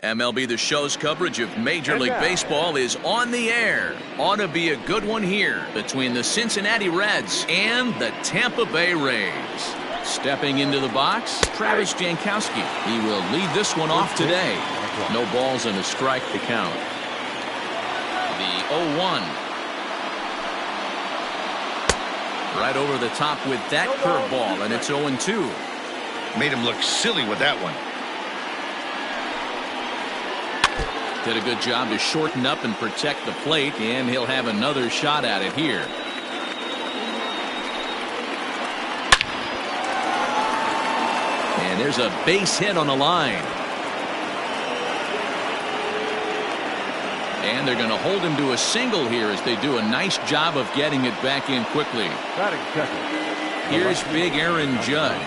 MLB The Show's coverage of Major League Baseball is on the air. Ought to be a good one here between the Cincinnati Reds and the Tampa Bay Rays. Stepping into the box, Travis Jankowski. He will lead this one off today. No balls and a strike to count. The 0-1. Right over the top with that curveball, and it's 0-2. Made him look silly with that one. Did a good job to shorten up and protect the plate, and he'll have another shot at it here. And there's a base hit on the line. And they're going to hold him to a single here as they do a nice job of getting it back in quickly. Here's big Aaron Judge,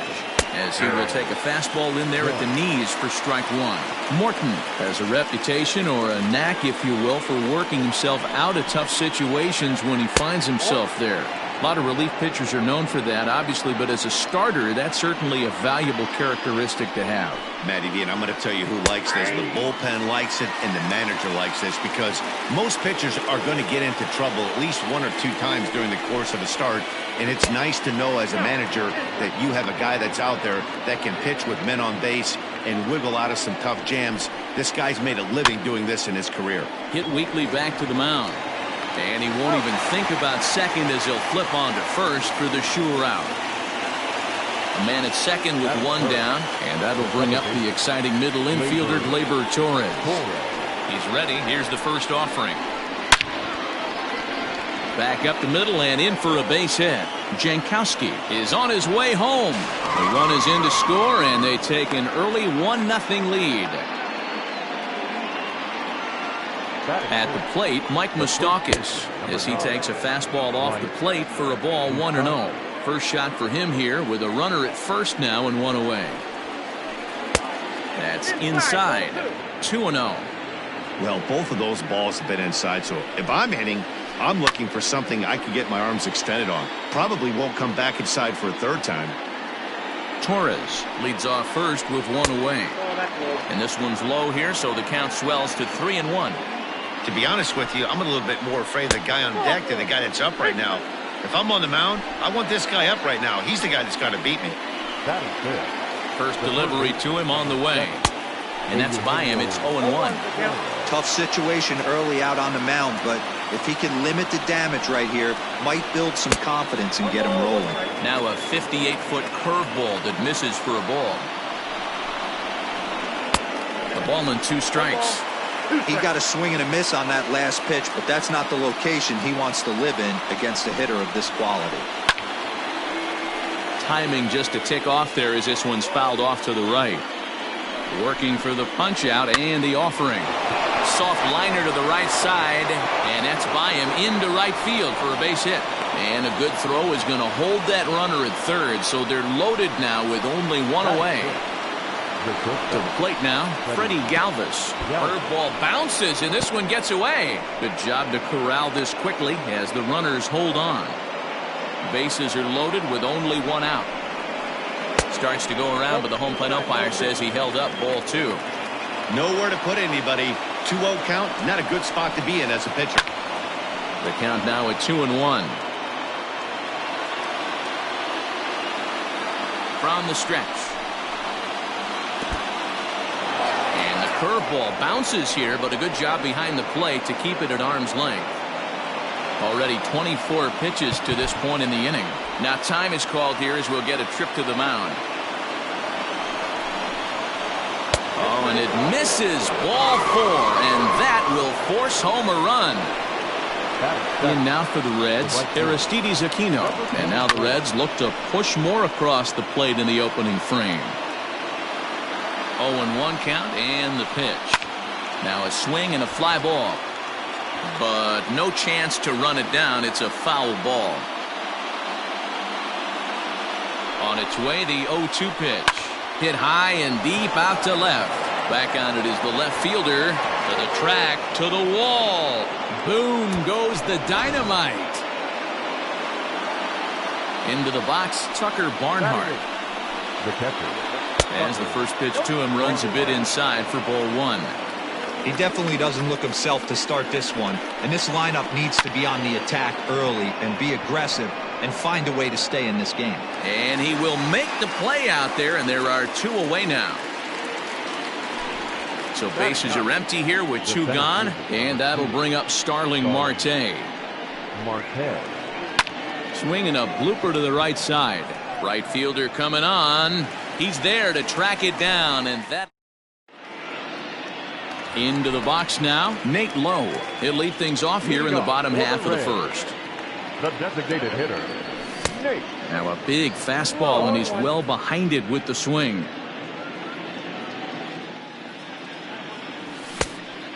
as he will take a fastball in there at the knees for strike one. Morton has a reputation, or a knack if you will, for working himself out of tough situations when he finds himself there. A lot of relief pitchers are known for that, obviously, but as a starter, that's certainly a valuable characteristic to have. Matty D, and I'm going to tell you who likes this. The bullpen likes it, and the manager likes this, because most pitchers are going to get into trouble at least one or two times during the course of a start, and it's nice to know as a manager that you have a guy that's out there that can pitch with men on base and wiggle out of some tough jams. This guy's made a living doing this in his career. Hit weakly back to the mound. And he won't even think about second as he'll flip on to first for the sure out. A man at second with one down, and that'll bring up the exciting middle infielder Gleyber Torres. He's ready. Here's the first offering. Back up the middle and in for a base hit. Jankowski is on his way home. The run is in to score, and they take an early 1-0 lead. At the plate, Mike Moustakas, as he takes a fastball off the plate for a ball 1-0. First shot for him here with a runner at first now and one away. That's inside. 2-0. Well, both of those balls have been inside, so if I'm hitting, I'm looking for something I can get my arms extended on. Probably won't come back inside for a third time. Torres leads off first with one away. And this one's low here, so the count swells to 3-1. To be honest with you, I'm a little bit more afraid of the guy on deck than the guy that's up right now. If I'm on the mound, I want this guy up right now. He's the guy that's got to beat me. First delivery to him on the way. And that's by him. It's 0-1. Tough situation early out on the mound, but if he can limit the damage right here, might build some confidence and get him rolling. Now a 58-foot curveball that misses for a ball. The ball and 2 strikes. He got a swing and a miss on that last pitch, but that's not the location he wants to live in against a hitter of this quality. Timing just a tick off there as this one's fouled off to the right. Working for the punch out and the offering. Soft liner to the right side, and that's by him into right field for a base hit. And a good throw is going to hold that runner at third, so they're loaded now with only one away. To the plate now, Freddie Galvis. Curveball bounces, and this one gets away. Good job to corral this quickly as the runners hold on. Bases are loaded with only one out. Starts to go around, but the home plate umpire says he held up ball 2. Nowhere to put anybody. 2-0 count, not a good spot to be in as a pitcher. The count now at 2-1. From the stretch. Curveball bounces here, but a good job behind the plate to keep it at arm's length. Already 24 pitches to this point in the inning. Now time is called here as we'll get a trip to the mound. Oh, and it misses. Ball 4, and that will force home a run. In now for the Reds, Aristides Aquino. And now the Reds look to push more across the plate in the opening frame. 0-1 count and the pitch. Now a swing and a fly ball. But no chance to run it down. It's a foul ball. On its way, the 0-2 pitch. Hit high and deep out to left. Back on it is the left fielder. To the track, to the wall. Boom goes the dynamite. Into the box, Tucker Barnhart. The catcher. As the first pitch to him runs a bit inside for ball one. He definitely doesn't look himself to start this one, and this lineup needs to be on the attack early and be aggressive and find a way to stay in this game. And he will make the play out there, and there are two away now. So bases are empty here with two gone, and that'll bring up Starling Marte. Swinging a blooper to the right side. Right fielder coming on. He's there to track it down, and that into the box now. Nate Lowe. He'll lead things off here in the bottom half of the first. The designated hitter, Nate. Now a big fastball, and he's well behind it with the swing.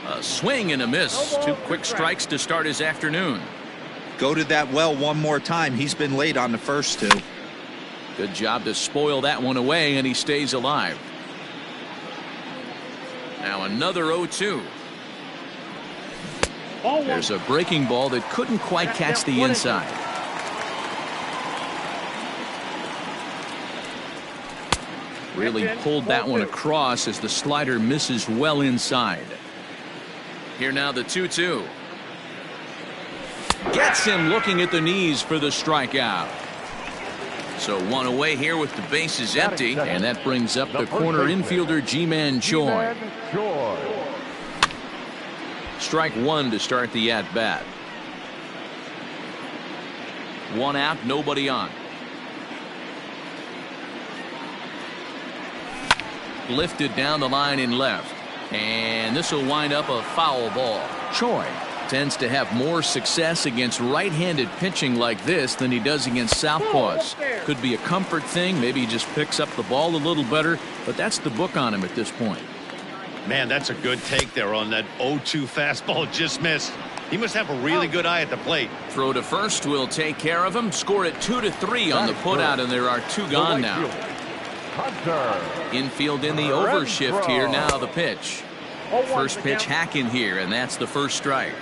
A swing and a miss. Two quick strikes to start his afternoon. Go to that well one more time. He's been late on the first two. Good job to spoil that one away, and he stays alive. Now another 0-2. There's a breaking ball that couldn't quite catch the inside. Really pulled that one across as the slider misses well inside. Here now the 2-2. Gets him looking at the knees for the strikeout. So one away here with the bases empty, and that brings up the corner infielder Ji-Man Choi. Strike one to start the at-bat. One out, nobody on. Lifted down the line in left, and this will wind up a foul ball. Choi tends to have more success against right-handed pitching like this than he does against southpaws. Could be a comfort thing. Maybe he just picks up the ball a little better, but that's the book on him at this point. Man, that's a good take there on that 0-2 fastball. Just missed. He must have a really good eye at the plate. Throw to first will take care of him. Score it 2-3 on the putout, and there are two gone now. Infield in the overshift here. Now the pitch. First pitch hack in here, and that's the first strike.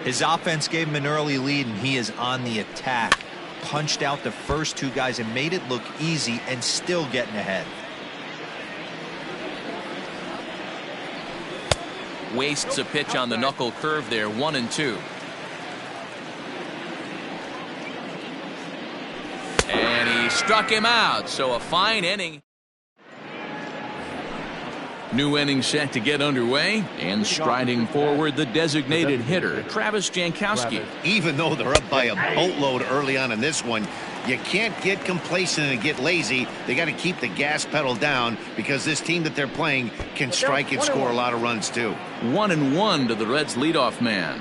His offense gave him an early lead, and he is on the attack. Punched out the first two guys and made it look easy, and still getting ahead. Wastes a pitch on the knuckle curve there. 1-2. And he struck him out. So a fine inning. New inning set to get underway, and striding forward the designated hitter Travis Jankowski. Even though they're up by a boatload early on in this one, you can't get complacent and get lazy. They got to keep the gas pedal down, because this team that they're playing can strike and score a lot of runs too. 1-1 to the Reds leadoff man.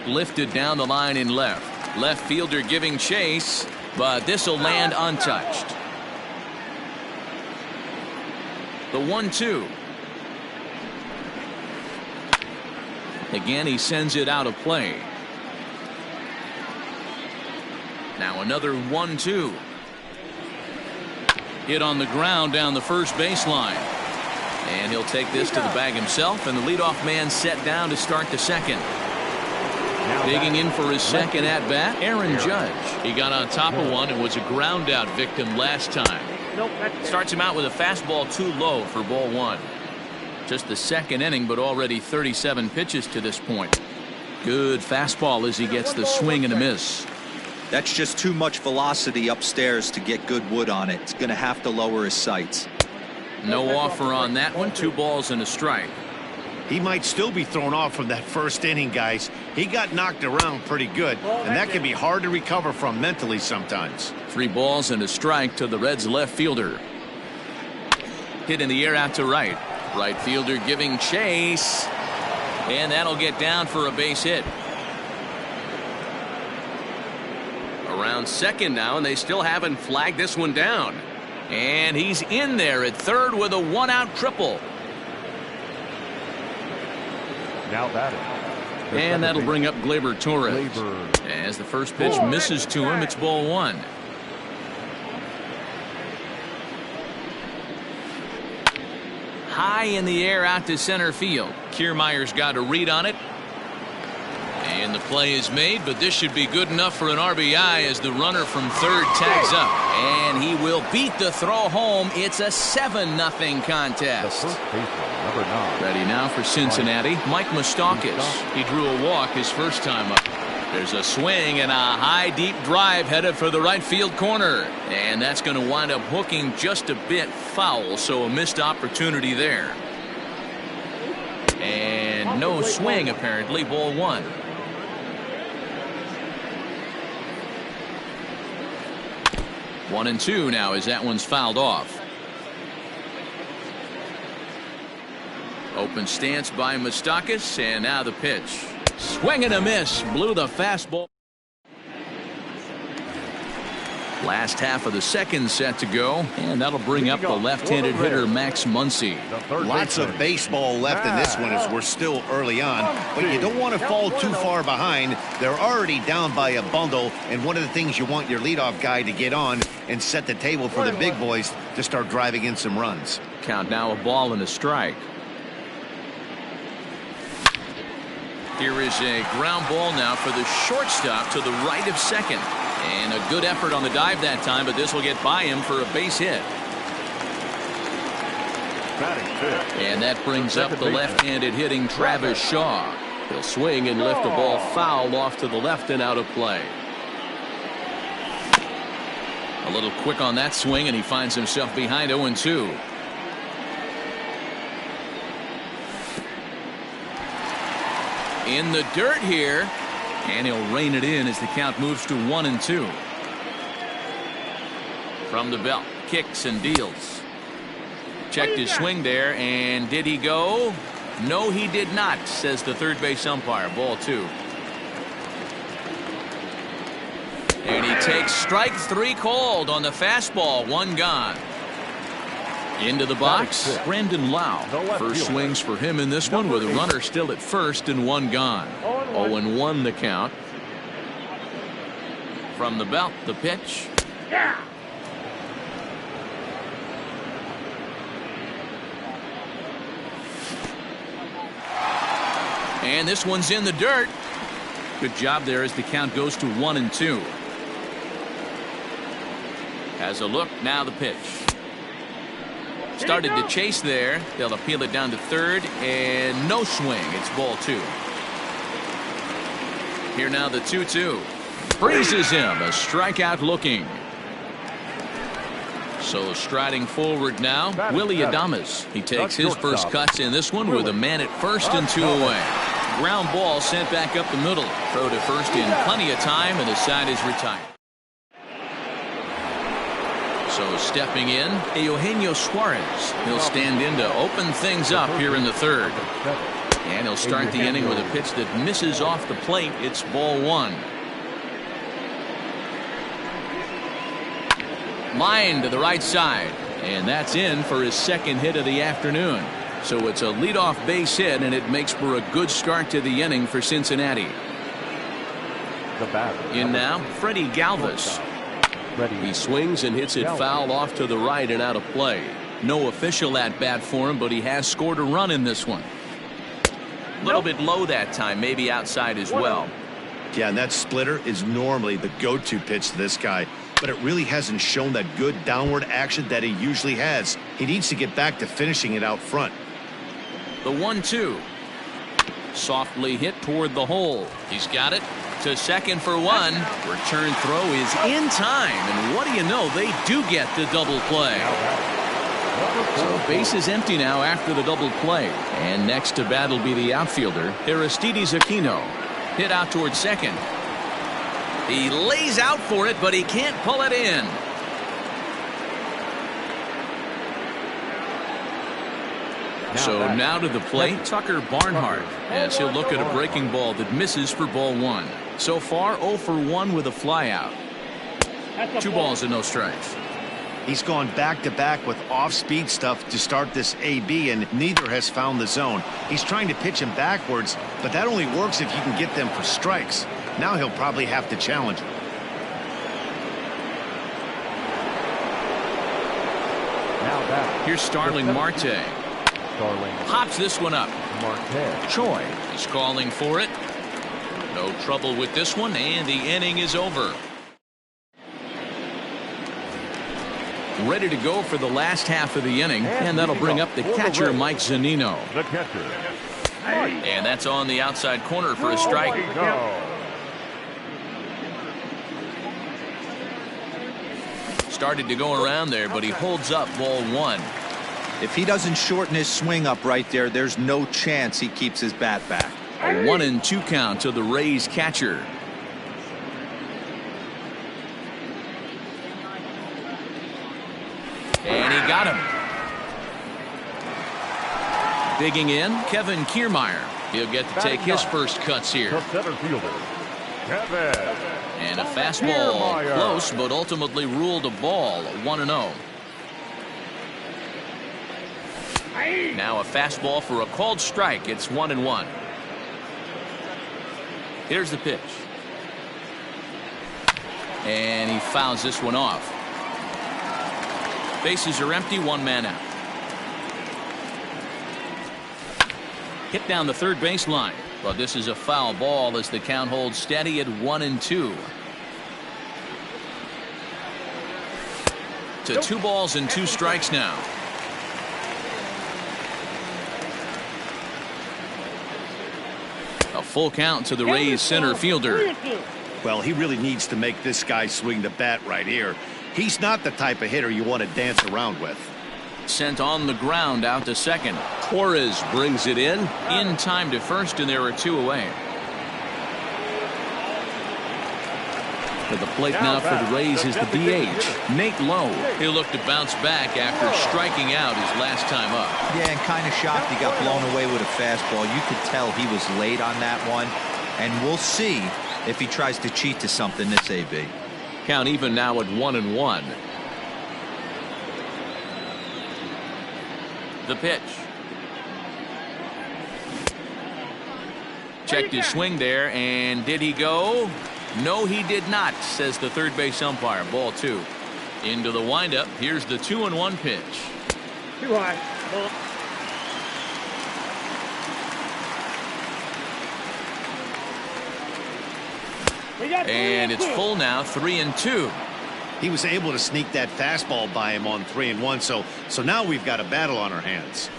Lifted down the line in left. Left fielder giving chase, but this will land untouched. The 1-2. Again, he sends it out of play. Now another 1-2. Hit on the ground down the first baseline. And he'll take this to the bag himself, and the leadoff man set down to start the second. Digging in for his second at-bat, Aaron Judge. He got on top of one and was a ground-out victim last time. Starts him out with a fastball too low for ball one. Just the second inning, but already 37 pitches to this point. Good fastball as he gets the swing and a miss. That's just too much velocity upstairs to get good wood on it. It's going to have to lower his sights. No offer on that one. 2 balls and a strike. He might still be thrown off from that first inning, guys. He got knocked around pretty good, and that can be hard to recover from mentally sometimes. 3 balls and a strike to the Reds left fielder. Hit in the air out to right. Right fielder giving chase, and that'll get down for a base hit. Around second now, and they still haven't flagged this one down. And he's in there at third with a 1-out triple. Now batting. And that'll bring up Gleyber Torres. As the first pitch misses to him, it's ball one. High in the air out to center field. Kiermaier's got a read on it. And And the play is made, but this should be good enough for an RBI as the runner from third tags up. And he will beat the throw home. It's a 7-0 contest. The first baseman, number 9. Ready now for Cincinnati, Mike Moustakas. He drew a walk his first time up. There's a swing and a high deep drive headed for the right field corner. And that's going to wind up hooking just a bit foul, so a missed opportunity there. And no swing apparently, ball 1. One and two now as that one's fouled off. Open stance by Moustakas, and now the pitch. Swing and a miss. Blew the fastball. Last half of the second set to go, and that'll bring up the left-handed hitter Max Muncy. Lots of baseball left in this one as we're still early on, but you don't want to fall too far behind. They're already down by a bundle, and one of the things you want your leadoff guy to get on and set the table for the big boys to start driving in some runs. Count now, a ball and a strike. Here is a ground ball now for the shortstop to the right of second. And a good effort on the dive that time, but this will get by him for a base hit. And that brings up the left-handed hitting Travis Shaw. He'll swing and lift the ball foul off to the left and out of play. A little quick on that swing, and he finds himself behind 0-2. In the dirt here, and he'll rein it in as the count moves to 1-2. From the belt, kicks and deals. Checked his swing there, and did he go? No, he did not, says the third base umpire. Ball 2. And he takes strike 3 called on the fastball. 1 gone. Into the box, Brandon Lau. First swings for him in this one with a runner still at first and 1 gone. 0-1 the count. From the belt, the pitch. And this one's in the dirt. Good job there as the count goes to 1-2. Has a look, now the pitch. Started to chase there. They'll appeal it down to third, and no swing. It's ball 2. Here now the 2-2. Freezes him. A strikeout looking. So striding forward now, Willy Adames. He takes his first cuts in this one with a man at first and 2 away. Ground ball sent back up the middle. Throw to first in plenty of time, and the side is retired. So stepping in, Eugenio Suarez. He'll stand in to open things up here in the third. And he'll start the inning with a pitch that misses off the plate. It's ball 1. Line to the right side. And that's in for his second hit of the afternoon. So it's a leadoff base hit, and it makes for a good start to the inning for Cincinnati. In now, Freddie Galvis. He swings and hits it foul off to the right and out of play. No official at bat for him, but he has scored a run in this one. A little bit low that time, maybe outside as well. Yeah, and that splitter is normally the go-to pitch to this guy, but it really hasn't shown that good downward action that he usually has. He needs to get back to finishing it out front. The 1-2. Softly hit toward the hole. He's got it. To second for 1. Return throw is in time, and what do you know, they do get the double play. So base is empty now after the double play, and next to bat will be the outfielder Aristides Aquino. Hit out towards second. He lays out for it, but he can't pull it in. So now to the plate, Tucker Barnhart, as he'll look at a breaking ball that misses for ball 1. So far 0 for 1 with a flyout. 2 balls and no strikes. He's gone back-to-back with off-speed stuff to start this AB, and neither has found the zone. He's trying to pitch him backwards, but that only works if you can get them for strikes. Now he'll probably have to challenge him. Here's Starling Marte. Hops this one up. Marte. Choi is calling for it. No No trouble with this one, and the inning is over. Ready to go for the last half of the inning, and that'll bring up the catcher, Mike Zunino. The catcher. And that's on the outside corner for a strike. Started to go around there, but he holds up ball one. If he doesn't shorten his swing up right there, there's no chance he keeps his bat back. A 1-2 count to the Rays catcher. And he got him. Digging in, Kevin Kiermaier. He'll get to take his first cuts here. The center fielder, Kevin. And a fastball close, but ultimately ruled a ball. 1-0. Now a fastball for a called strike. It's 1-1. Here's the pitch. And he fouls this one off. Bases are empty, one man out. Hit down the third baseline, but this is a foul ball as the count holds steady at 1-2. To 2 balls and 2 strikes now. A full count to the Rays center fielder. Well, he really needs to make this guy swing the bat right here. He's not the type of hitter you want to dance around with. Sent on the ground out to second. Torres brings it in time to first, and there are 2 away. To the plate now for the Rays is the DH, Nate Lowe. He'll look to bounce back after striking out his last time up. Yeah, and kind of shocked he got blown away with a fastball. You could tell he was late on that one, and we'll see if he tries to cheat to something this AB. Count even now at 1-1. The pitch. Checked his swing there, and did he go? No, he did not, says the third base umpire. Ball 2. Into the windup. Here's the 2-1 pitch. Too high. And it's full now, 3-2. He was able to sneak that fastball by him on 3-1, so now we've got a battle on our hands.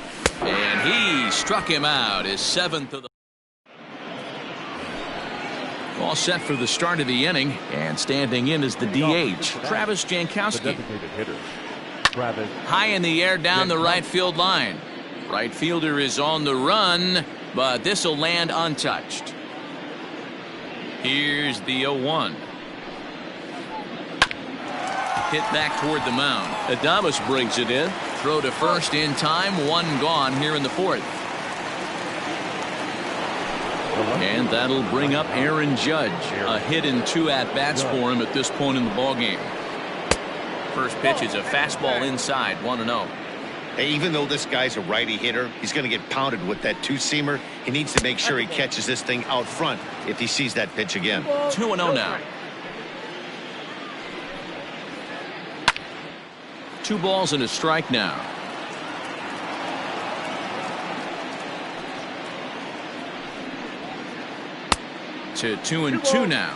And he struck him out, his 7th of the. All set for the start of the inning, and standing in is the DH, Travis Jankowski. The designated hitter, Travis. High in the air down the right field line. Right fielder is on the run, but this will land untouched. Here's the 0-1. Hit back toward the mound. Adames brings it in. Throw to first in time. 1 gone here in the 4th. And that'll bring up Aaron Judge. A hit and 2 at-bats for him at this point in the ballgame. First pitch is a fastball inside. 1-0. Hey, even though this guy's a righty hitter, he's going to get pounded with that 2-seamer. He needs to make sure he catches this thing out front if he sees that pitch again. 2-0 now. 2 balls and a strike now. To 2-2 now.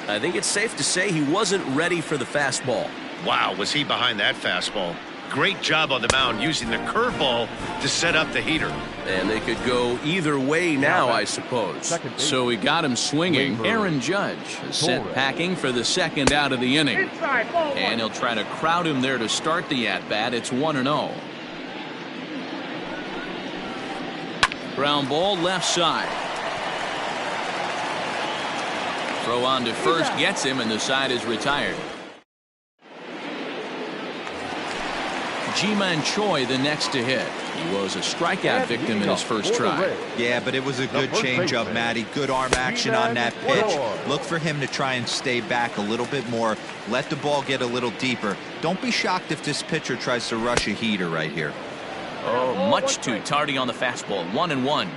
I think it's safe to say he wasn't ready for the fastball. Wow, was he behind that fastball? Great job on the mound using the curveball to set up the heater. And they could go either way now, I suppose. So he got him swinging. Aaron Judge is sent packing for the 2nd out of the inning. And he'll try to crowd him there to start the at-bat. It's 1-0. Ground ball left side. Throw on to first gets him, and the side is retired. Ji-Man Choi the next to hit. He was a strikeout victim in his first try. Yeah, but it was a good changeup, Matty. Good arm action on that pitch. Look for him to try and stay back a little bit more. Let the ball get a little deeper. Don't be shocked if this pitcher tries to rush a heater right here. Oh, much too tardy on the fastball. 1-1.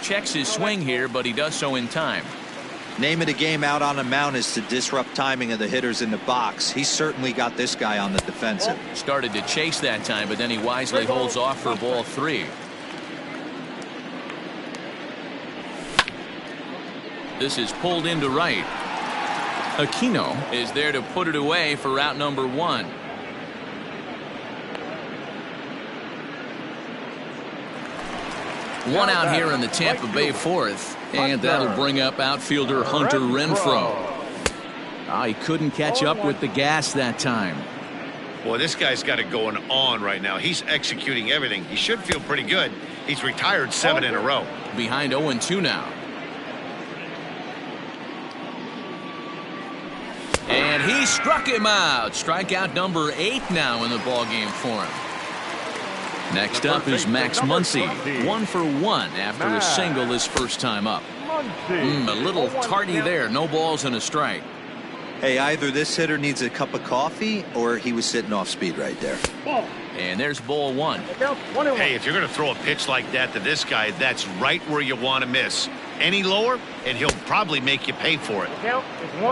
Checks his swing here, but he does so in time. Name of the game out on the mound is to disrupt timing of the hitters in the box. He certainly got this guy on the defensive. Started to chase that time, but then he wisely holds off for ball 3. This is pulled into right. Aquino is there to put it away for out number 1. One out here in the Tampa Bay 4th, and that'll bring up outfielder Hunter Renfroe. He couldn't catch up with the gas that time. Boy, this guy's got it going on right now. He's executing everything. He should feel pretty good. He's retired 7 in a row. Behind 0-2 now. And he struck him out. Strikeout number 8 now in the ballgame for him. Next up is Max Muncy. 1 for 1 after a single his first time up. A little tardy there. No balls and a strike. Hey, either this hitter needs a cup of coffee or he was sitting off speed right there. And there's ball 1. Hey, if you're going to throw a pitch like that to this guy, that's right where you want to miss. Any lower, and he'll probably make you pay for it.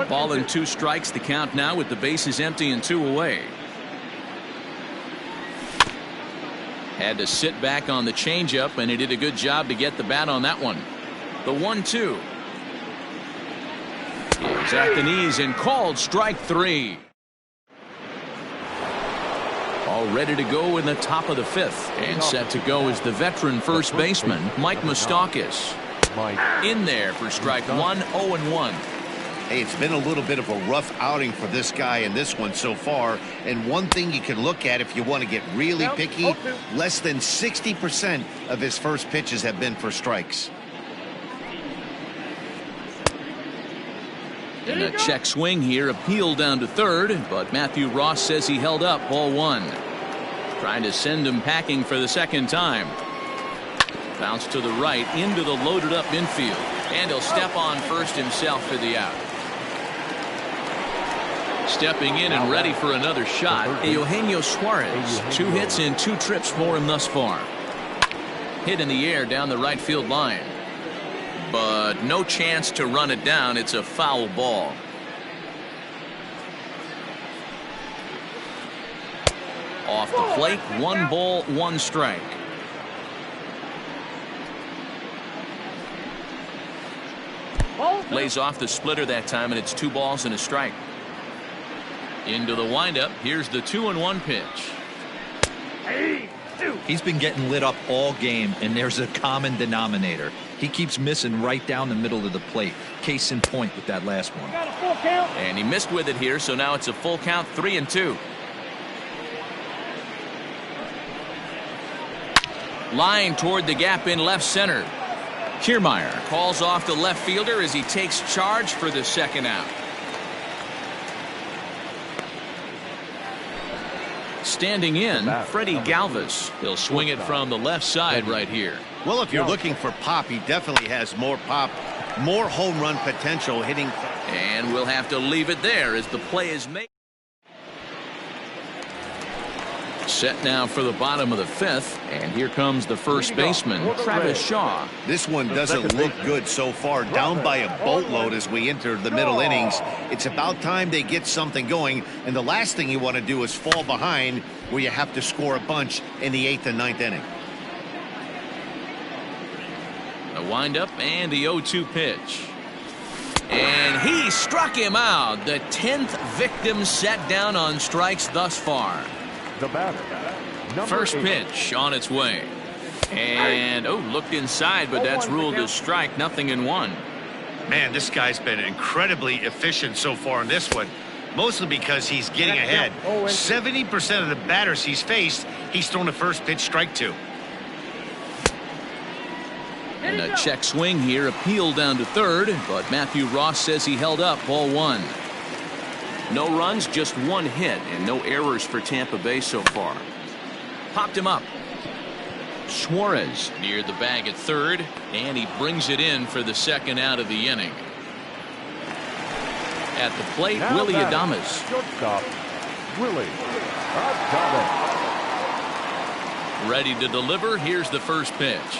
Ball and 2 strikes, the count now with the bases empty and 2 away. Had to sit back on the changeup, and he did a good job to get the bat on that one. The 1-2. Is at the knees and called strike 3. All ready to go in the top of the 5th, and set to go is the veteran first baseman Mike Moustakas. In there for strike 1, 0-1. Hey, it's been a little bit of a rough outing for this guy in this one so far. And one thing you can look at if you want to get really picky, less than 60% of his first pitches have been for strikes. And a check swing here, appeal down to third, but Matthew Ross says he held up ball 1. Trying to send him packing for the second time. Bounce to the right into the loaded up infield, and he'll step on first himself for the out. Stepping in and ready for another shot, Eugenio Suarez. 2 hits and 2 trips for him thus far. Hit in the air down the right field line, but no chance to run it down. It's a foul ball. Off the plate, 1 ball, 1 strike. Lays off the splitter that time, and it's 2 balls and a strike. Into the windup. Here's the 2-1 pitch. He's been getting lit up all game, and there's a common denominator. He keeps missing right down the middle of the plate. Case in point with that last one. And he missed with it here, so now it's a full count, 3-2. Line toward the gap in left center. Kiermaier calls off the left fielder as he takes charge for the second out. Standing in, Freddie Galvis. He'll swing it from the left side right here. Well, if you're looking for pop, he definitely has more pop, more home run potential hitting. And we'll have to leave it there as the play is made. Set now for the bottom of the 5th, and here comes the first baseman, Travis Shaw. This one doesn't look good so far, down by a boatload as we enter the middle innings. It's about time they get something going, and the last thing you want to do is fall behind where you have to score a bunch in the 8th and 9th inning. A windup and the 0-2 pitch. And he struck him out. The 10th victim set down on strikes thus far. The batter, First 8. pitch on its way. And, looked inside, but that's ruled a strike, 0-1. Man, this guy's been incredibly efficient so far in this one, mostly because he's getting ahead. 70% of the batters he's faced, he's thrown the first pitch strike to. And a check swing here, appeal down to third, but Matthew Ross says he held up ball 1. No runs, just 1 hit, and no errors for Tampa Bay so far. Popped him up. Suarez near the bag at third, and he brings it in for the second out of the inning. At the plate, Now Willy batting, Adames. Shortstop, Willy Adames. Ready to deliver. Here's the first pitch.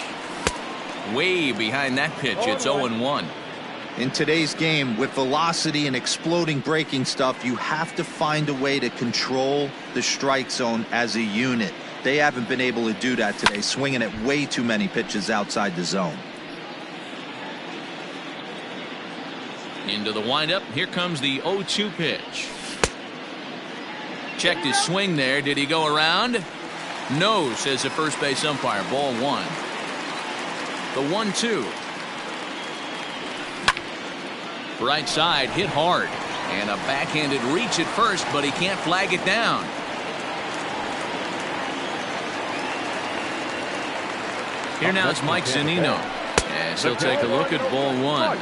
Way behind that pitch. It's 0-1. In today's game, with velocity and exploding breaking stuff, you have to find a way to control the strike zone as a unit. They haven't been able to do that today, swinging at way too many pitches outside the zone. Into the windup. Here comes the 0-2 pitch. Checked his swing there. Did he go around? No, says the first base umpire. Ball 1. The 1-2. Right side hit hard. And a backhanded reach at first, but he can't flag it down. Here now it's Mike Zunino. As he'll take a look at ball 1.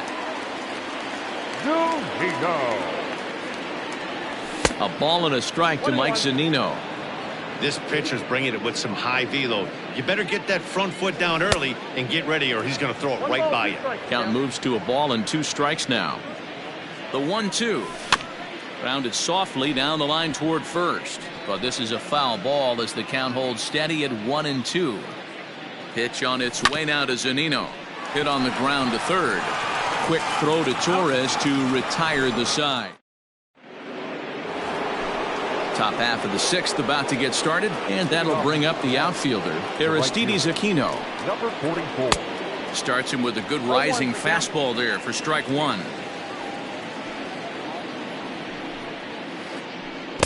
A ball and a strike to Mike Zunino. This pitcher's bringing it with some high velo. You better get that front foot down early and get ready, or he's going to throw it right by you. Count moves to a ball and 2 strikes now. The 1-2. Grounded softly down the line toward first. But this is a foul ball as the count holds steady at 1-2. Pitch on its way now to Zunino. Hit on the ground to third. Quick throw to Torres to retire the side. Top half of the 6th about to get started, and that'll bring up the outfielder, Aristides Aquino. Number 44. Starts him with a good rising fastball there for strike 1.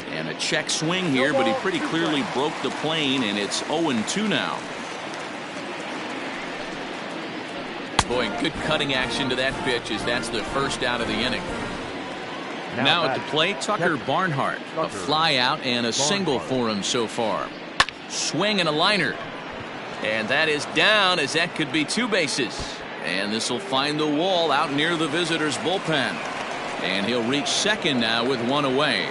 And a check swing here, but he pretty clearly broke the plane, and it's 0-2 now. Boy, good cutting action to that pitch as that's the first out of the inning. Now at the plate, Tucker Barnhart. A fly out and a single for him so far. Swing and a liner. And that is down, as that could be 2 bases. And this will find the wall out near the visitors' bullpen. And he'll reach second now with 1 away.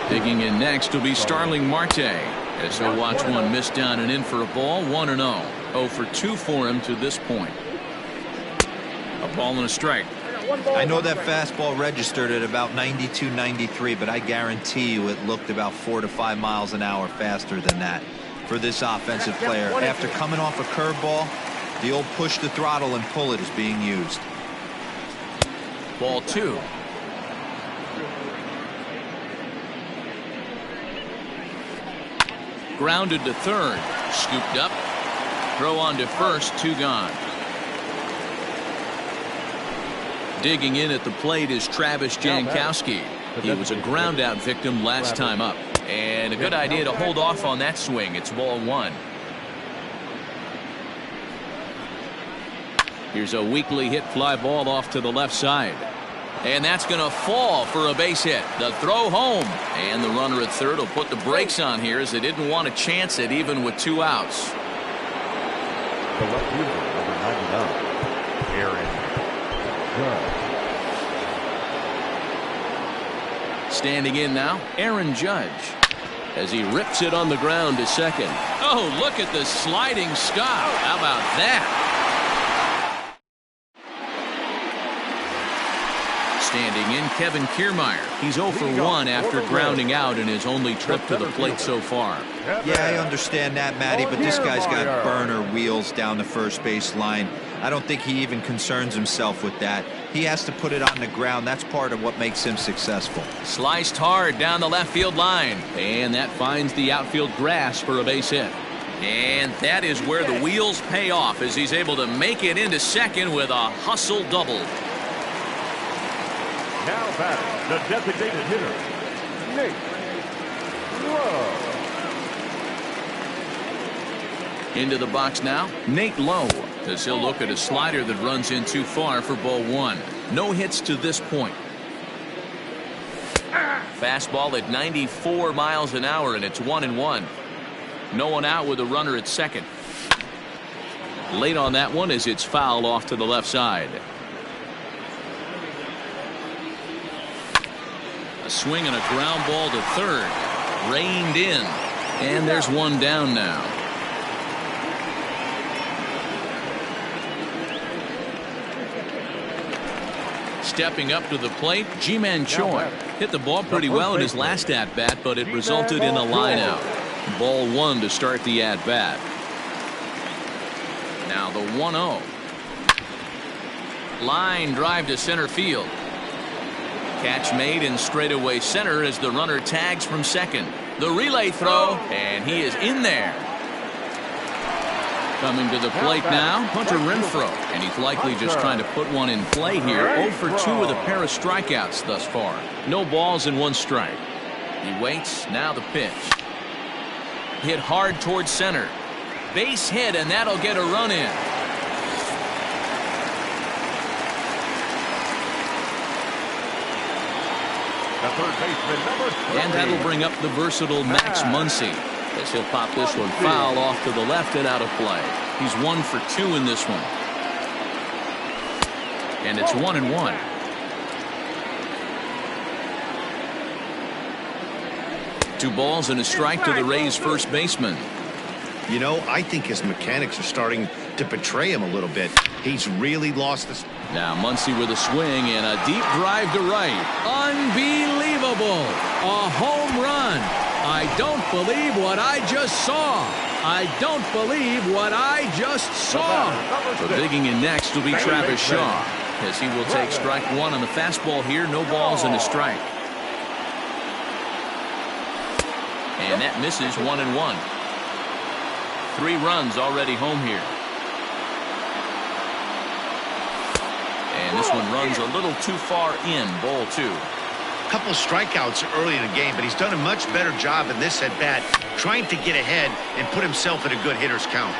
Digging in next will be Starling Marte, as he'll watch one miss down and in for a ball. 1-0. 0 for 2 for him to this point. A ball and a strike. I know that fastball registered at about 92, 93, but I guarantee you it looked about 4 to 5 miles an hour faster than that for this offensive player. After coming off a curveball, the old push the throttle and pull it is being used. Ball 2. Grounded to third. Scooped up. Throw on to first. 2 gone. Digging in at the plate is Travis Jankowski. He was a ground out victim last time up. And a good idea to hold off on that swing. It's ball 1. Here's a weakly hit fly ball off to the left side. And that's going to fall for a base hit. The throw home. And the runner at third will put the brakes on here as they didn't want to chance it even with 2 outs. The left fielder, number 99, Aaron Judge. Standing in now, Aaron Judge, as he rips it on the ground to second. Oh, look at the sliding stop. How about that? Standing in, Kevin Kiermaier. He's 0 for 1 after grounding out in his only trip to the plate so far. Yeah, I understand that, Matty, but this guy's got burner wheels down the first base line. I don't think he even concerns himself with that. He has to put it on the ground. That's part of what makes him successful. Sliced hard down the left field line. And that finds the outfield grass for a base hit. And that is where the wheels pay off as he's able to make it into second with a hustle double. Now batting, the designated hitter, Nate Lowe. Into the box now, Nate Lowe, as he'll look at a slider that runs in too far for ball 1. No hits to this point. Fastball at 94 miles an hour, and it's 1-1. No one out with a runner at second. Late on that one as it's fouled off to the left side. A swing and a ground ball to third. Reined in. And there's one down now. Stepping up to the plate, Ji-Man Choi hit the ball pretty well in his last at-bat, but it resulted in a line-out. Ball 1 to start the at-bat. Now the 1-0. Line drive to center field. Catch made in straightaway center as the runner tags from second. The relay throw, and he is in there. Coming to the plate now, Hunter Renfroe, and he's likely just trying to put one in play here. 0 for 2 with a pair of strikeouts thus far. No balls and 1 strike. He waits, now the pitch. Hit hard towards center. Base hit, and that'll get a run in. The third baseman, number 3. And that'll bring up the versatile Max Muncy, as he'll pop this one foul off to the left and out of play. He's 1 for 2 in this one. And it's 1-1. Two balls and a strike to the Rays first baseman. You know, I think his mechanics are starting to betray him a little bit. He's really lost this. Now Muncy with a swing and a deep drive to right. Unbelievable. A home run. I don't believe what I just saw. I don't believe what I just saw. So digging in next will be Travis Shaw, as he will take strike 1 on the fastball here. No balls and a strike. And that misses 1-1. 3 runs already home here. And this one runs a little too far in. Ball 2. Couple strikeouts early in the game, but he's done a much better job in this at bat, trying to get ahead and put himself in a good hitter's count.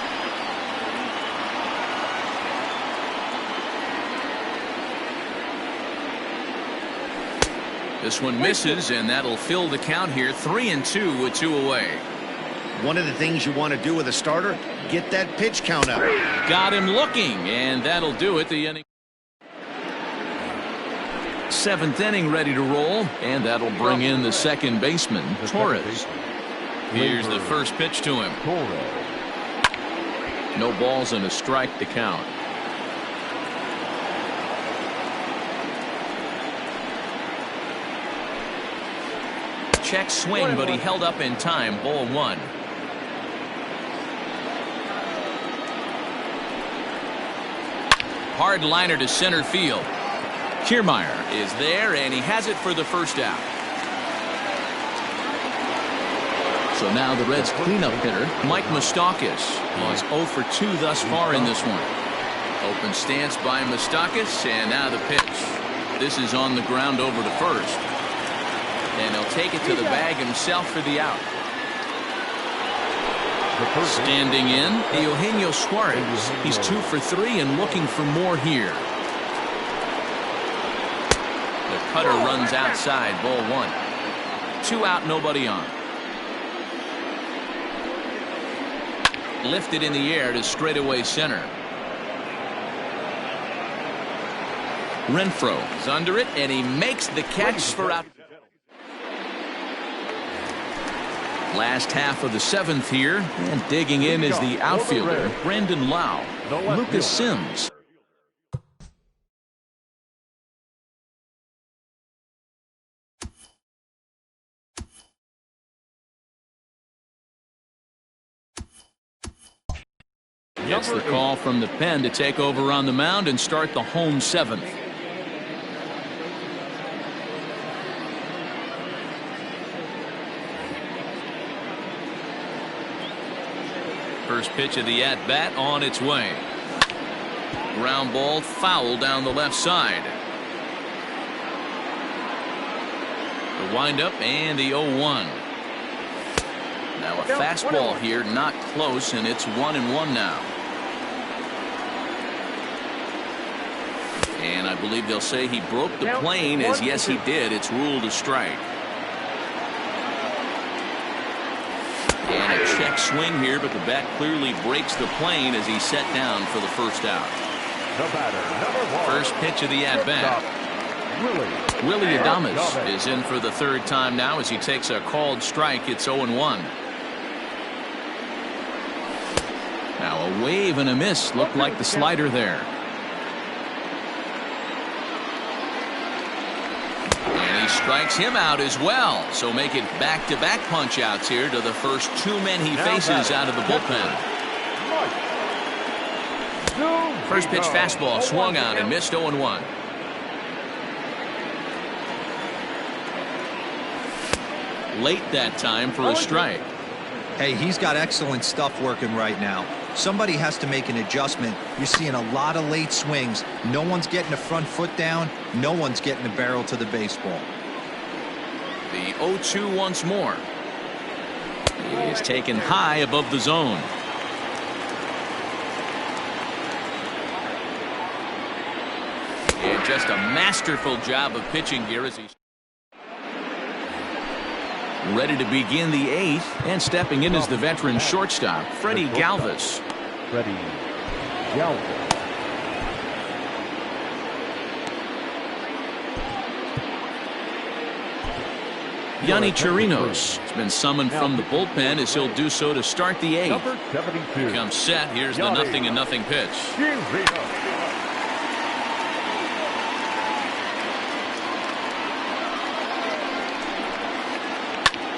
This one misses, and that'll fill the count here. 3-2 with 2 away. One of the things you want to do with a starter, get that pitch count up. Got him looking, and that'll do it. The inning. 7th inning ready to roll, and that'll bring in the second baseman, Torres. Here's the first pitch to him. No balls and a strike to count. Check swing, but he held up in time. Ball 1. Hard liner to center field. Kiermaier is there, and he has it for the first out. So now the Reds' cleanup hitter, Mike Moustakas, is 0 for 2 thus far in this one. Open stance by Moustakas, and now the pitch. This is on the ground over to first. And he'll take it to the bag himself for the out. Standing in, Eugenio Suarez. He's 2 for 3 and looking for more here. The cutter runs outside. Ball 1. 2 out, nobody on. Lifted in the air to straightaway center. Renfroe is under it, and he makes the catch for out. Last half of the 7th here, and digging in is the outfielder, Brandon Lau. Lucas Sims. Gets the call from the pen to take over on the mound and start the home 7th. First pitch of the at-bat on its way. Ground ball foul down the left side. The windup and the 0-1. Now a fastball here, not close, and it's 1-1 now. And I believe they'll say he broke the plane, as yes he did. It's ruled a strike. And a check swing here, but the bat clearly breaks the plane as he's set down for the first out. The batter, number 1. First pitch of the at-bat. Willy Adames is in for the 3rd time now as he takes a called strike. It's 0-1. Now a wave and a miss. Looked like the slider there. And he strikes him out as well. So make it back-to-back punch-outs here to the first 2 men he faces out of the bullpen. First pitch fastball swung out and missed. 0-1. Late that time for a strike. Hey, he's got excellent stuff working right now. Somebody has to make an adjustment. You're seeing a lot of late swings. No one's getting the front foot down. No one's getting the barrel to the baseball. The 0-2 once more. He is taken high above the zone. And just a masterful job of pitching here as he's ready to begin the 8th, and stepping in is the veteran shortstop, Freddie Galvis. Freddie Galvis. Yonny Chirinos has been summoned from the bullpen as he'll do so to start the 8th. Number 72. Comes set. Here's the 0-0 pitch.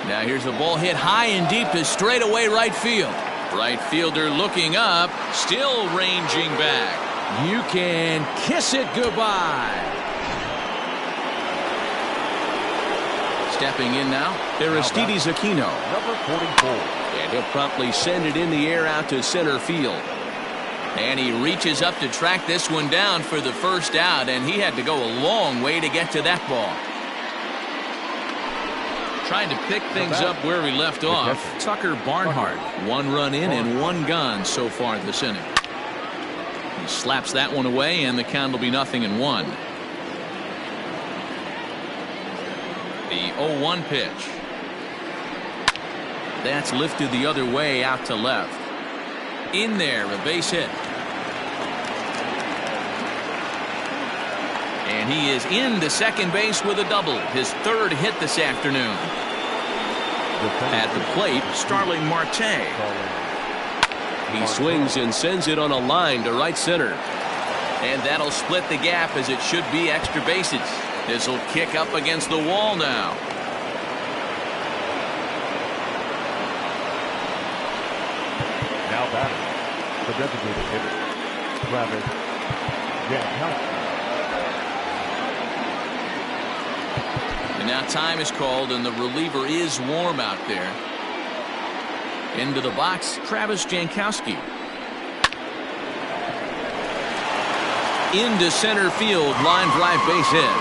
Now here's the ball hit high and deep to straightaway right field. Right fielder looking up, still ranging back. You can kiss it goodbye. Stepping in now, Aristides Aquino. Number 44. And he'll promptly send it in the air out to center field. And he reaches up to track this one down for the first out, and he had to go a long way to get to that ball. Trying to pick things up where we left off, Tucker Barnhart. 1 run in and 1 gone so far this inning. He slaps that one away, and the count will be 0-1. The 0-1 pitch. That's lifted the other way out to left. In there, a base hit. And he is into second base with a double. His 3rd hit this afternoon. At the plate, Starling Marte. He swings and sends it on a line to right center. And that'll split the gap, as it should be extra bases. This will kick up against the wall now. Now batting, the designated hitter, Travis Jankowski. And now time is called, and the reliever is warm out there. Into the box, Travis Jankowski. Into center field, line drive base hit.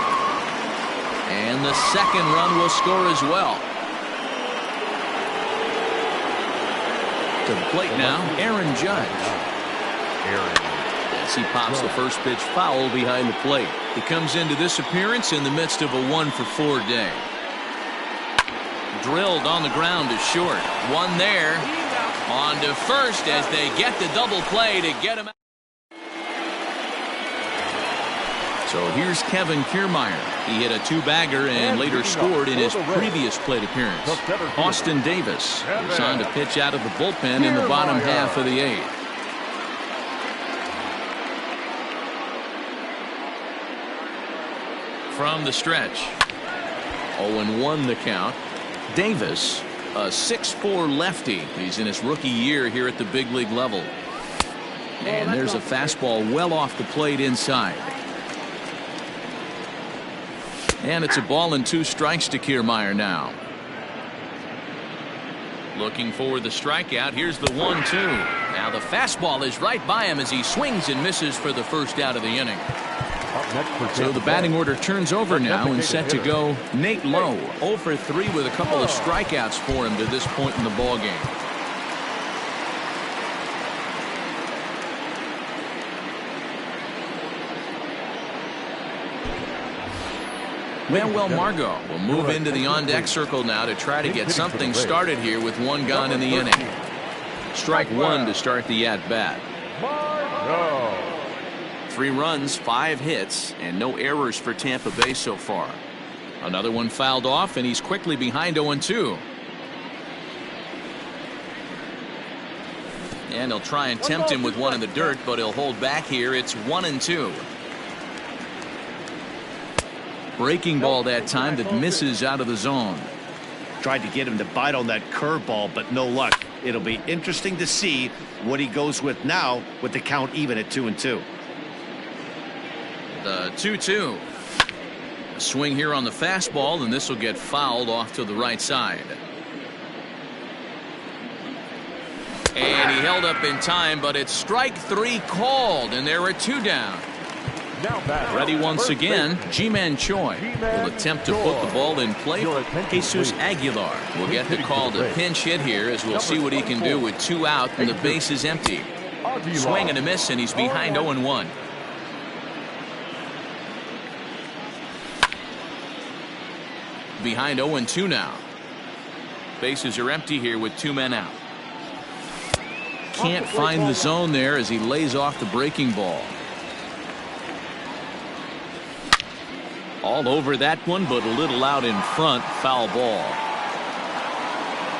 And the second run will score as well. To the plate now, Aaron Judge. As he pops the first pitch foul behind the plate. He comes into this appearance in the midst of a 1-for-4 day. Drilled on the ground to short. One there. On to first as they get the double play to get him out. So here's Kevin Kiermaier. He hit a 2-bagger and later scored in his previous plate appearance. Austin Davis is on to pitch out of the bullpen in the bottom half of the 8th. From the stretch, 0-1 the count. Davis, a 6'4" lefty. He's in his rookie year here at the big league level. And there's a fastball well off the plate inside. And it's a ball and 2 strikes to Kiermaier now. Looking for the strikeout. Here's the 1-2. Now the fastball is right by him as he swings and misses for the first out of the inning. So the batting order turns over now, and set to go Nate Lowe. 0 for 3 with a couple of strikeouts for him to this point in the ball game. Manuel Margot will move into the on-deck circle now to try to get something started here with 1 gone in the inning. Strike 1 to start the at-bat. 3 runs, 5 hits, and no errors for Tampa Bay so far. Another one fouled off, and he's quickly behind 0-2. And he'll try and tempt him with one in the dirt, but he'll hold back here. It's 1-2. Breaking ball that time that misses out of the zone. Tried to get him to bite on that curveball, but no luck. It'll be interesting to see what he goes with now with the count even at 2-2. The 2-2. A swing here on the fastball, and this will get fouled off to the right side. And he held up in time, but it's strike 3 called, and there are 2 down. Ready once again, Ji-Man Choi will attempt to put the ball in play. Jesus Aguilar will get the call to pinch hit here, as we'll see what he can do with 2 out and the base is empty. Swing and a miss, and he's behind 0-1. Behind 0-2 now. Bases are empty here with 2 men out. Can't find the zone there as he lays off the breaking ball. All over that one, but a little out in front. Foul ball.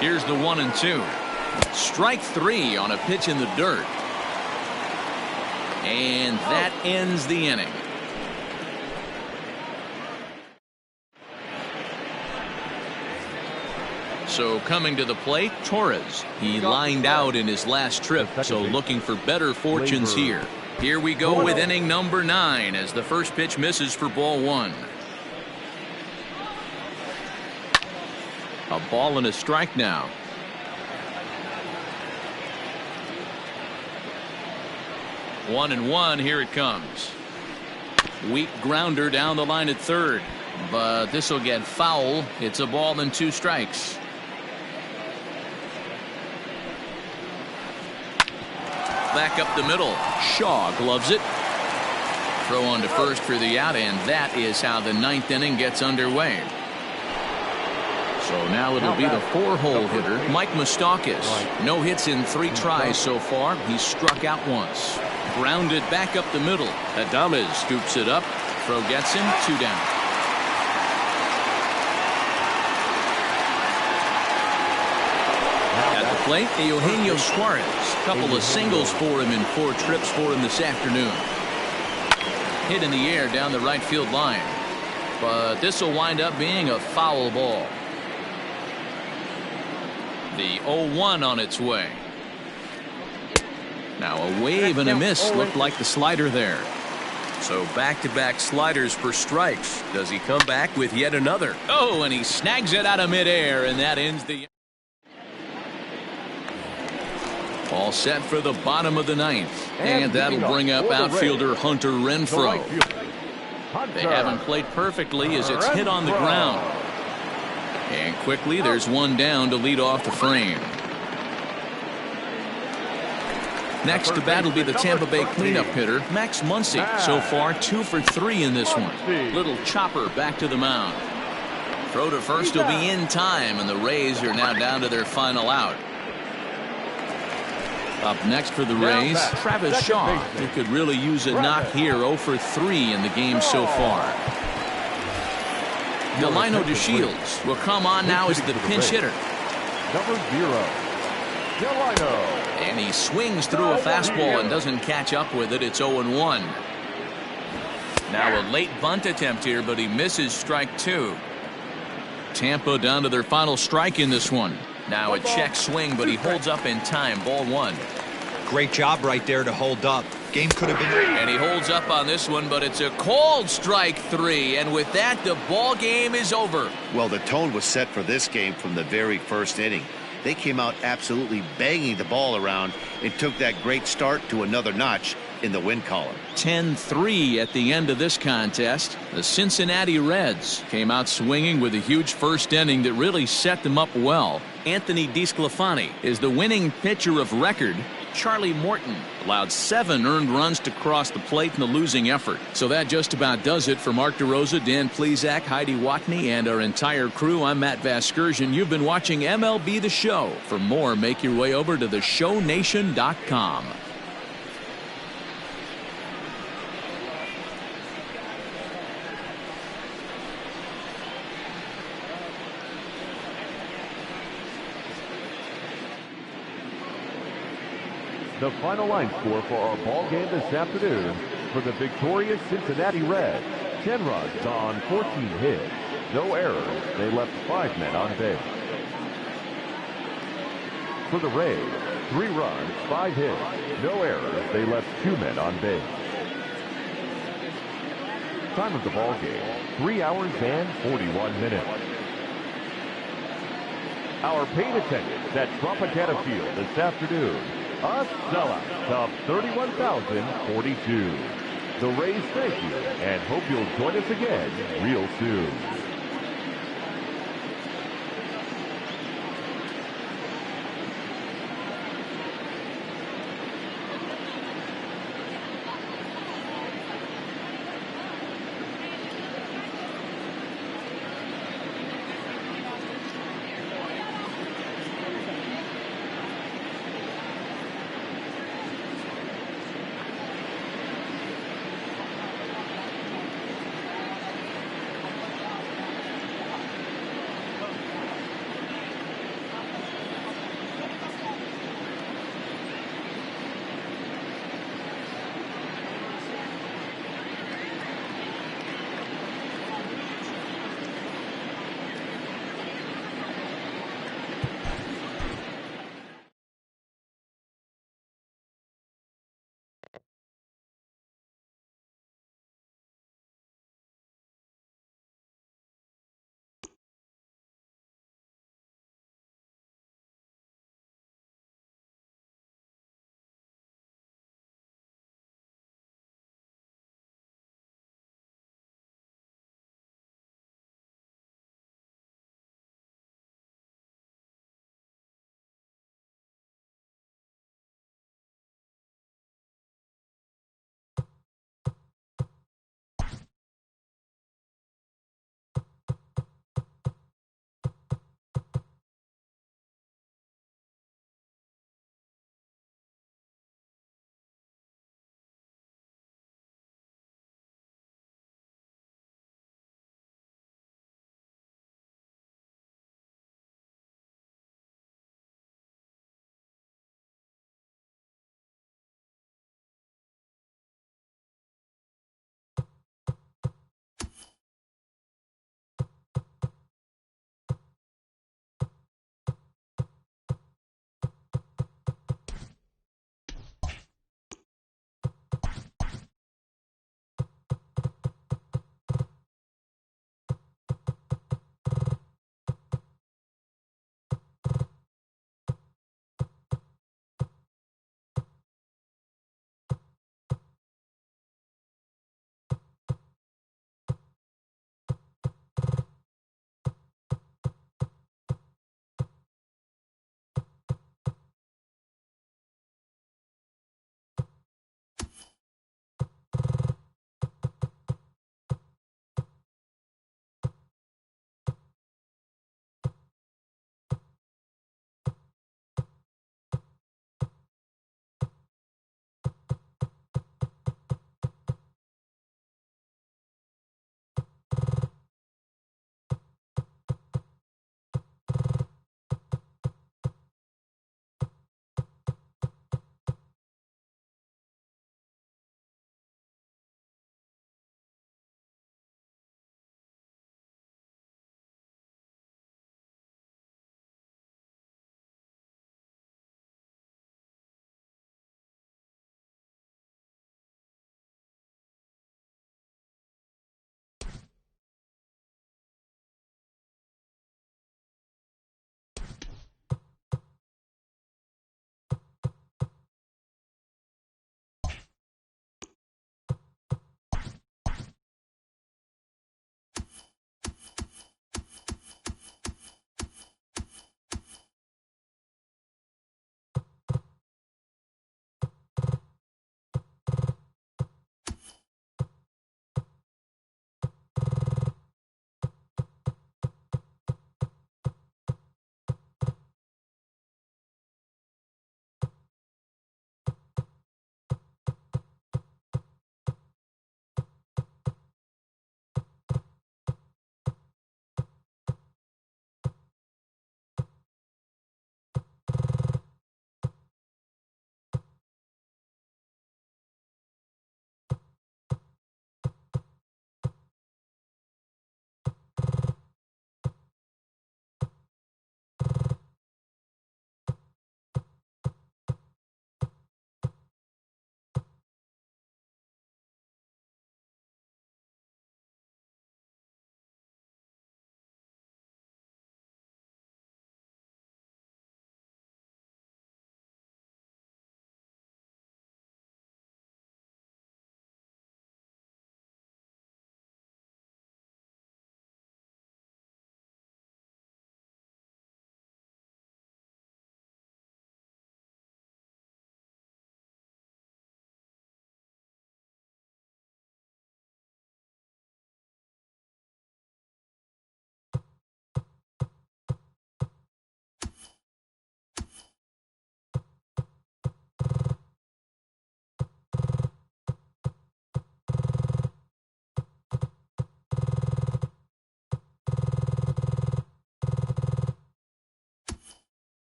Here's the 1-2. Strike 3 on a pitch in the dirt. And that ends the inning. So coming to the plate, Torres. He lined out in his last trip, so looking for better fortunes here. Here we go with inning number 9 as the first pitch misses for ball 1. A ball and a strike now. One and one, here it comes. Weak grounder down the line at third, but this will get foul. It's a ball and 2 strikes. Back up the middle. Shaw gloves it. Throw on to first for the out, and that is how the 9th inning gets underway. So now it'll be the 4-hole hitter, Mike Moustakas. No hits in 3 tries so far. He's struck out once. Grounded back up the middle. Adames scoops it up. Throw gets him. 2 down. At the plate, Eugenio Suarez. Couple of singles for him in 4 trips for him this afternoon. Hit in the air down the right field line. But this will wind up being a foul ball. The 0-1 on its way. Now a wave and a miss. Looked like the slider there. So back-to-back sliders for strikes. Does he come back with yet another? Oh, and he snags it out of midair, and that ends the... All set for the bottom of the 9th. And that'll bring up outfielder Hunter Renfroe. They haven't played perfectly as it's hit on the ground. And quickly there's 1 down to lead off the frame. Next to bat will be the Tampa Bay cleanup hitter, Max Muncy. So far 2 for 3 in this one. Little chopper back to the mound. Throw to first will be in time, and the Rays are now down to their final out. Up next for the Rays, Travis Shaw. He could really use a knock here. 0 for 3 in the game so far. Delino DeShields will come on now as the pinch hitter. Number 0, Delino. And he swings through a fastball and doesn't catch up with it. It's 0-1. Now a late bunt attempt here, but he misses strike 2. Tampa down to their final strike in this one. Now a check swing, but he holds up in time. Ball 1. Great job right there to hold up. Game could have been... And he holds up on this one, but it's a called strike 3. And with that, the ball game is over. Well, the tone was set for this game from the very first inning. They came out absolutely banging the ball around and took that great start to another notch in the win column. 10-3 at the end of this contest. The Cincinnati Reds came out swinging with a huge first inning that really set them up well. Anthony DeSclafani is the winning pitcher of record. Charlie Morton allowed 7 earned runs to cross the plate in the losing effort. So that just about does it for Mark DeRosa, Dan Plesac, Heidi Watney, and our entire crew. I'm Matt Vasgersian. You've been watching MLB The Show. For more, make your way over to theshownation.com. The final line score for our ball game this afternoon for the victorious Cincinnati Reds. 10 runs on 14 hits. No errors. They left 5 men on base. For the Rays, 3 runs, 5 hits. No errors. They left 2 men on base. Time of the ball game, 3 hours and 41 minutes. Our paid attendance at Tropicana Field this afternoon, a sellout of 31,042. The Rays thank you and hope you'll join us again real soon.